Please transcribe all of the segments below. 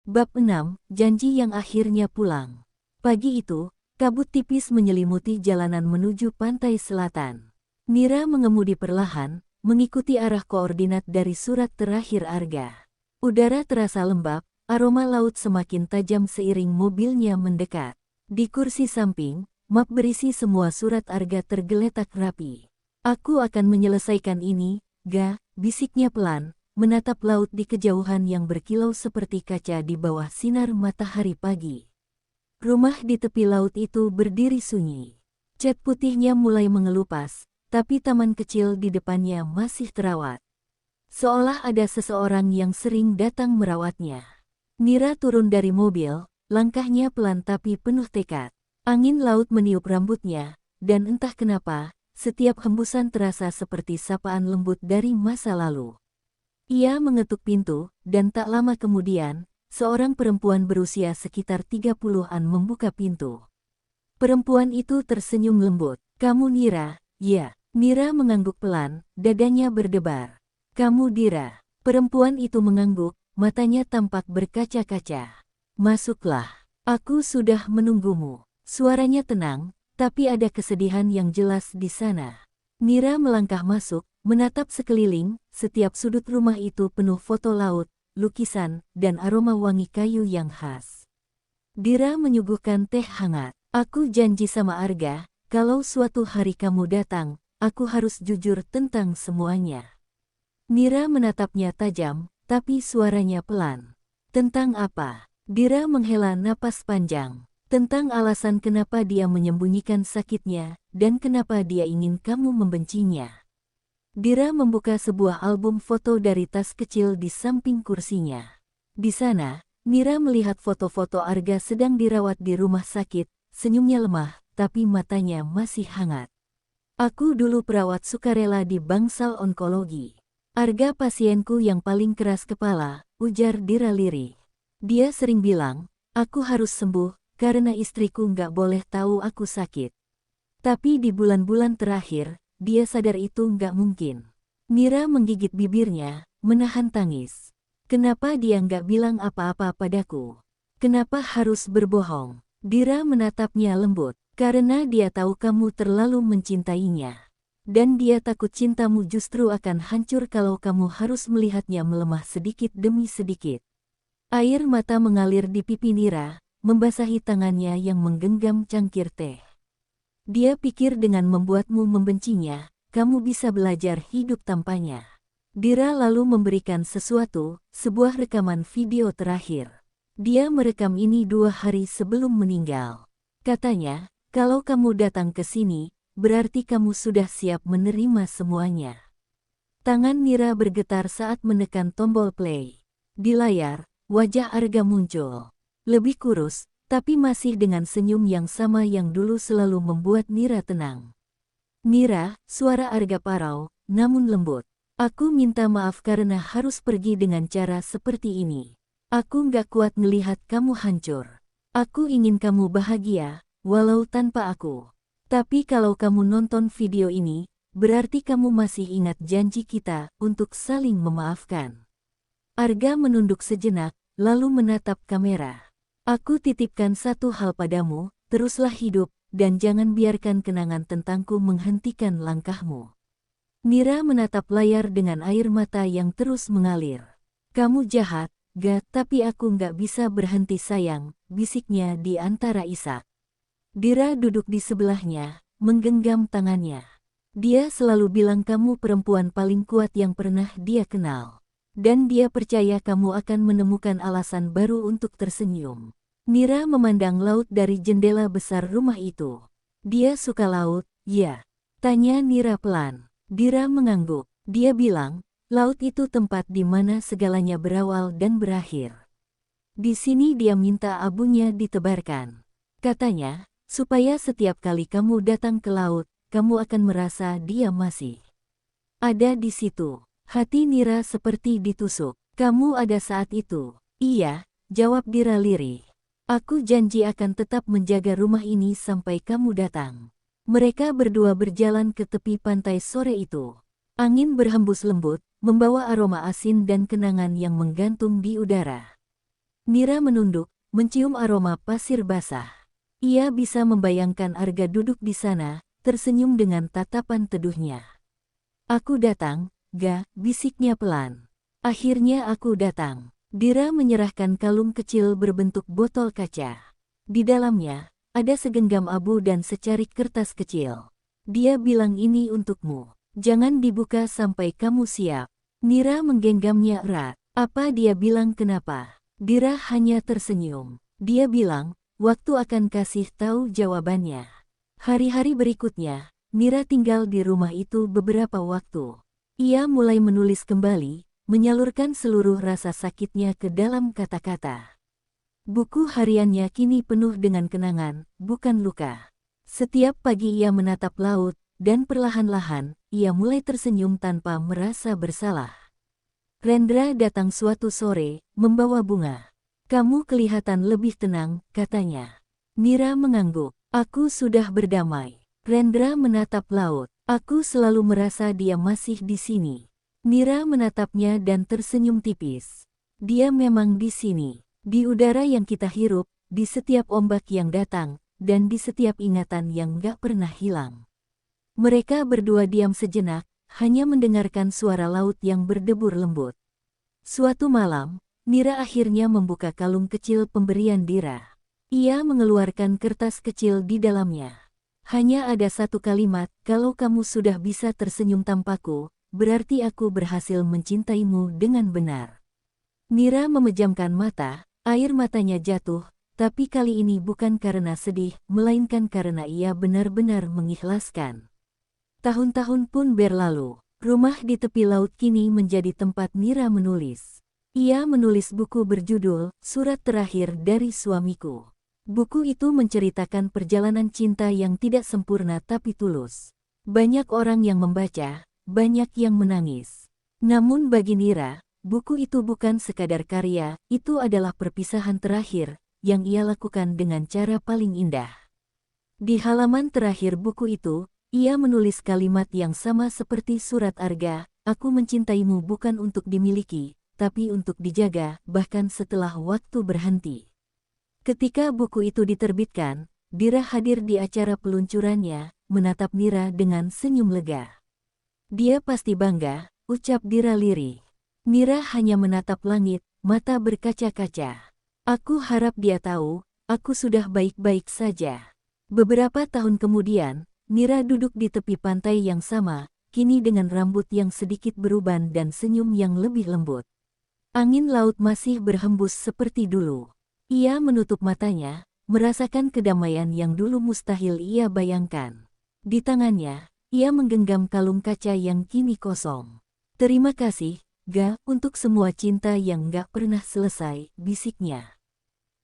Bab 6, Janji yang akhirnya pulang. Pagi itu, kabut tipis menyelimuti jalanan menuju pantai selatan. Mira mengemudi perlahan, mengikuti arah koordinat dari surat terakhir Arga. Udara terasa lembab, aroma laut semakin tajam seiring mobilnya mendekat. Di kursi samping, map berisi semua surat Arga tergeletak rapi. Aku akan menyelesaikan ini, Ga, bisiknya pelan, menatap laut di kejauhan yang berkilau seperti kaca di bawah sinar matahari pagi. Rumah di tepi laut itu berdiri sunyi. Cat putihnya mulai mengelupas, tapi taman kecil di depannya masih terawat. Seolah ada seseorang yang sering datang merawatnya. Mira turun dari mobil, langkahnya pelan tapi penuh tekad. Angin laut meniup rambutnya, dan entah kenapa, setiap hembusan terasa seperti sapaan lembut dari masa lalu. Ia mengetuk pintu, dan tak lama kemudian, seorang perempuan berusia sekitar 30-an membuka pintu. Perempuan itu tersenyum lembut. "Kamu Nira?" "Ya." Mira mengangguk pelan, dadanya berdebar. "Kamu Dira?" Perempuan itu mengangguk, matanya tampak berkaca-kaca. "Masuklah. Aku sudah menunggumu." Suaranya tenang, tapi ada kesedihan yang jelas di sana. Mira melangkah masuk, menatap sekeliling, setiap sudut rumah itu penuh foto laut, lukisan, dan aroma wangi kayu yang khas. Dira menyuguhkan teh hangat. "Aku janji sama Arga, kalau suatu hari kamu datang, aku harus jujur tentang semuanya." Mira menatapnya tajam, tapi suaranya pelan. "Tentang apa?" Dira menghela napas panjang. "Tentang alasan kenapa dia menyembunyikan sakitnya, dan kenapa dia ingin kamu membencinya." Dira membuka sebuah album foto dari tas kecil di samping kursinya. Di sana, Mira melihat foto-foto Arga sedang dirawat di rumah sakit, senyumnya lemah, tapi matanya masih hangat. "Aku dulu perawat sukarela di bangsal onkologi. Arga pasienku yang paling keras kepala," ujar Dira lirih. "Dia sering bilang, aku harus sembuh, karena istriku nggak boleh tahu aku sakit. Tapi di bulan-bulan terakhir, dia sadar itu nggak mungkin." Mira menggigit bibirnya, menahan tangis. "Kenapa dia nggak bilang apa-apa padaku? Kenapa harus berbohong?" Dira menatapnya lembut. "Karena dia tahu kamu terlalu mencintainya. Dan dia takut cintamu justru akan hancur kalau kamu harus melihatnya melemah sedikit demi sedikit." Air mata mengalir di pipi Mira, membasahi tangannya yang menggenggam cangkir teh. "Dia pikir dengan membuatmu membencinya, kamu bisa belajar hidup tanpanya." Dira lalu memberikan sesuatu, sebuah rekaman video terakhir. "Dia merekam ini 2 hari sebelum meninggal. Katanya, kalau kamu datang ke sini, berarti kamu sudah siap menerima semuanya." Tangan Mira bergetar saat menekan tombol play. Di layar, wajah Arga muncul. Lebih kurus, tapi masih dengan senyum yang sama yang dulu selalu membuat Mira tenang. "Mira," suara Arga parau, namun lembut. "Aku minta maaf karena harus pergi dengan cara seperti ini. Aku nggak kuat melihat kamu hancur. Aku ingin kamu bahagia, walau tanpa aku. Tapi kalau kamu nonton video ini, berarti kamu masih ingat janji kita untuk saling memaafkan." Arga menunduk sejenak, lalu menatap kamera. "Aku titipkan satu hal padamu, teruslah hidup, dan jangan biarkan kenangan tentangku menghentikan langkahmu." Mira menatap layar dengan air mata yang terus mengalir. "Kamu jahat, Ga, tapi aku nggak bisa berhenti sayang," bisiknya di antara isak. Dira duduk di sebelahnya, menggenggam tangannya. "Dia selalu bilang kamu perempuan paling kuat yang pernah dia kenal. Dan dia percaya kamu akan menemukan alasan baru untuk tersenyum." Mira memandang laut dari jendela besar rumah itu. "Dia suka laut, ya?" tanya Mira pelan. Dira mengangguk. Dia bilang, laut itu tempat di mana segalanya berawal dan berakhir. "Di sini dia minta abunya ditebarkan. Katanya, supaya setiap kali kamu datang ke laut, kamu akan merasa dia masih ada di situ." Hati Mira seperti ditusuk. "Kamu ada saat itu?" "Iya," jawab Dira lirih. "Aku janji akan tetap menjaga rumah ini sampai kamu datang." Mereka berdua berjalan ke tepi pantai sore itu. Angin berhembus lembut, membawa aroma asin dan kenangan yang menggantung di udara. Mira menunduk, mencium aroma pasir basah. Ia bisa membayangkan Arga duduk di sana, tersenyum dengan tatapan teduhnya. Aku datang, Ga, bisiknya pelan. Akhirnya aku datang. Dira menyerahkan kalung kecil berbentuk botol kaca. Di dalamnya, ada segenggam abu dan secarik kertas kecil. Dia bilang ini untukmu. Jangan dibuka sampai kamu siap. Mira menggenggamnya erat. Apa dia bilang kenapa? Dira hanya tersenyum. Dia bilang, waktu akan kasih tahu jawabannya. Hari-hari berikutnya, Mira tinggal di rumah itu beberapa waktu. Ia mulai menulis kembali, menyalurkan seluruh rasa sakitnya ke dalam kata-kata. Buku hariannya kini penuh dengan kenangan, bukan luka. Setiap pagi ia menatap laut, dan perlahan-lahan, ia mulai tersenyum tanpa merasa bersalah. Rendra datang suatu sore, membawa bunga. Kamu kelihatan lebih tenang, katanya. Mira mengangguk. Aku sudah berdamai. Rendra menatap laut. Aku selalu merasa dia masih di sini. Mira menatapnya dan tersenyum tipis. Dia memang di sini. Di udara yang kita hirup, di setiap ombak yang datang, dan di setiap ingatan yang gak pernah hilang. Mereka berdua diam sejenak, hanya mendengarkan suara laut yang berdebur lembut. Suatu malam, Mira akhirnya membuka kalung kecil pemberian Dira. Ia mengeluarkan kertas kecil di dalamnya. Hanya ada satu kalimat, kalau kamu sudah bisa tersenyum tanpaku, berarti aku berhasil mencintaimu dengan benar. Mira memejamkan mata, air matanya jatuh, tapi kali ini bukan karena sedih, melainkan karena ia benar-benar mengikhlaskan. Tahun-tahun pun berlalu. Rumah di tepi laut kini menjadi tempat Mira menulis. Ia menulis buku berjudul Surat Terakhir dari Suamiku. Buku itu menceritakan perjalanan cinta yang tidak sempurna tapi tulus. Banyak orang yang membaca, banyak yang menangis. Namun bagi Mira, buku itu bukan sekadar karya, itu adalah perpisahan terakhir yang ia lakukan dengan cara paling indah. Di halaman terakhir buku itu, ia menulis kalimat yang sama seperti surat Arga, aku mencintaimu bukan untuk dimiliki, tapi untuk dijaga, bahkan setelah waktu berhenti. Ketika buku itu diterbitkan, Dira hadir di acara peluncurannya, menatap Mira dengan senyum lega. Dia pasti bangga, ucap Dira lirih. Mira hanya menatap langit, mata berkaca-kaca. Aku harap dia tahu, aku sudah baik-baik saja. Beberapa tahun kemudian, Mira duduk di tepi pantai yang sama, kini dengan rambut yang sedikit beruban dan senyum yang lebih lembut. Angin laut masih berhembus seperti dulu. Ia menutup matanya, merasakan kedamaian yang dulu mustahil ia bayangkan. Di tangannya, ia menggenggam kalung kaca yang kini kosong. Terima kasih, Ga, untuk semua cinta yang gak pernah selesai, bisiknya.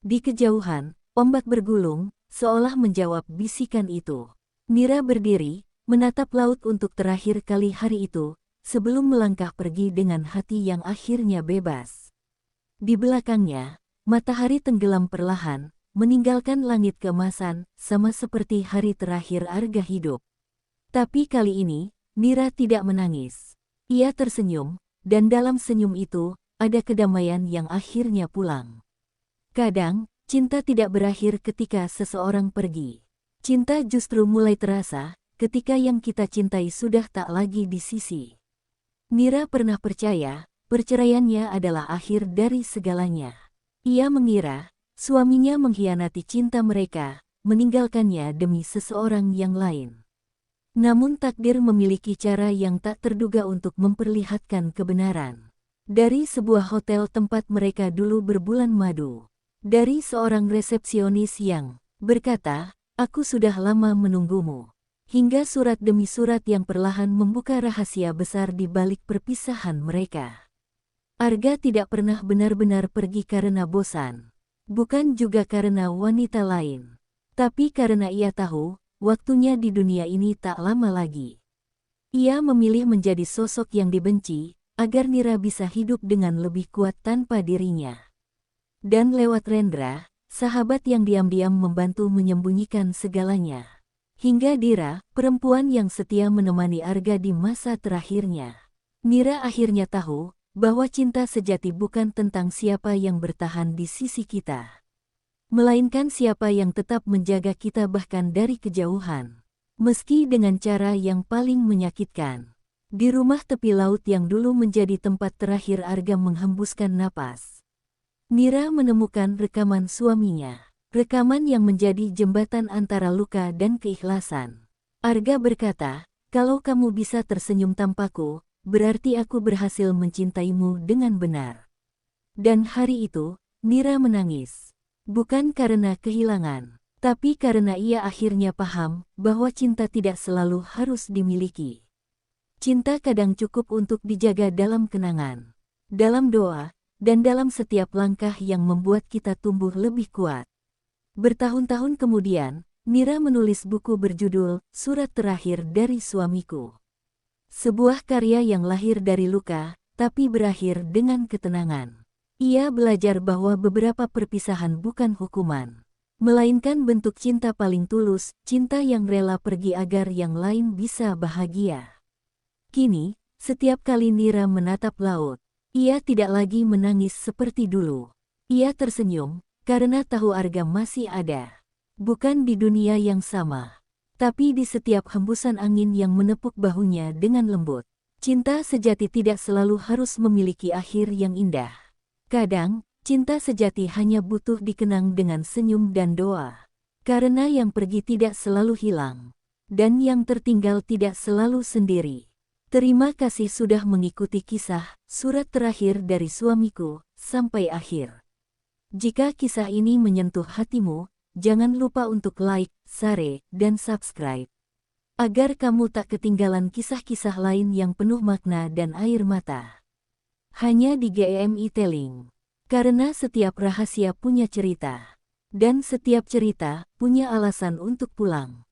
Di kejauhan, ombak bergulung, seolah menjawab bisikan itu. Mira berdiri, menatap laut untuk terakhir kali hari itu, sebelum melangkah pergi dengan hati yang akhirnya bebas. Di belakangnya, matahari tenggelam perlahan, meninggalkan langit keemasan, sama seperti hari terakhir Arga hidup. Tapi kali ini, Mira tidak menangis. Ia tersenyum, dan dalam senyum itu, ada kedamaian yang akhirnya pulang. Kadang, cinta tidak berakhir ketika seseorang pergi. Cinta justru mulai terasa, ketika yang kita cintai sudah tak lagi di sisi. Mira pernah percaya, perceraiannya adalah akhir dari segalanya. Ia mengira, suaminya mengkhianati cinta mereka, meninggalkannya demi seseorang yang lain. Namun takdir memiliki cara yang tak terduga untuk memperlihatkan kebenaran. Dari sebuah hotel tempat mereka dulu berbulan madu. Dari seorang resepsionis yang berkata, aku sudah lama menunggumu. Hingga surat demi surat yang perlahan membuka rahasia besar di balik perpisahan mereka. Arga tidak pernah benar-benar pergi karena bosan. Bukan juga karena wanita lain. Tapi karena ia tahu, waktunya di dunia ini tak lama lagi. Ia memilih menjadi sosok yang dibenci, agar Mira bisa hidup dengan lebih kuat tanpa dirinya. Dan lewat Rendra, sahabat yang diam-diam membantu menyembunyikan segalanya. Hingga Dira, perempuan yang setia menemani Arga di masa terakhirnya. Mira akhirnya tahu, bahwa cinta sejati bukan tentang siapa yang bertahan di sisi kita, melainkan siapa yang tetap menjaga kita bahkan dari kejauhan, meski dengan cara yang paling menyakitkan. Di rumah tepi laut yang dulu menjadi tempat terakhir Arga menghembuskan napas, Mira menemukan rekaman suaminya. Rekaman yang menjadi jembatan antara luka dan keikhlasan. Arga berkata, "Kalau kamu bisa tersenyum tanpaku, berarti aku berhasil mencintaimu dengan benar." Dan hari itu, Mira menangis. Bukan karena kehilangan, tapi karena ia akhirnya paham bahwa cinta tidak selalu harus dimiliki. Cinta kadang cukup untuk dijaga dalam kenangan, dalam doa, dan dalam setiap langkah yang membuat kita tumbuh lebih kuat. Bertahun-tahun kemudian, Mira menulis buku berjudul Surat Terakhir dari Suamiku. Sebuah karya yang lahir dari luka, tapi berakhir dengan ketenangan. Ia belajar bahwa beberapa perpisahan bukan hukuman, melainkan bentuk cinta paling tulus, cinta yang rela pergi agar yang lain bisa bahagia. Kini, setiap kali Mira menatap laut, ia tidak lagi menangis seperti dulu. Ia tersenyum, karena tahu Arga masih ada. Bukan di dunia yang sama, tapi di setiap hembusan angin yang menepuk bahunya dengan lembut. Cinta sejati tidak selalu harus memiliki akhir yang indah. Kadang, cinta sejati hanya butuh dikenang dengan senyum dan doa. Karena yang pergi tidak selalu hilang, dan yang tertinggal tidak selalu sendiri. Terima kasih sudah mengikuti kisah Surat Terakhir dari Suamiku sampai akhir. Jika kisah ini menyentuh hatimu, jangan lupa untuk like, share, dan subscribe. Agar kamu tak ketinggalan kisah-kisah lain yang penuh makna dan air mata. Hanya di GEMI Telling. Karena setiap rahasia punya cerita. Dan setiap cerita punya alasan untuk pulang.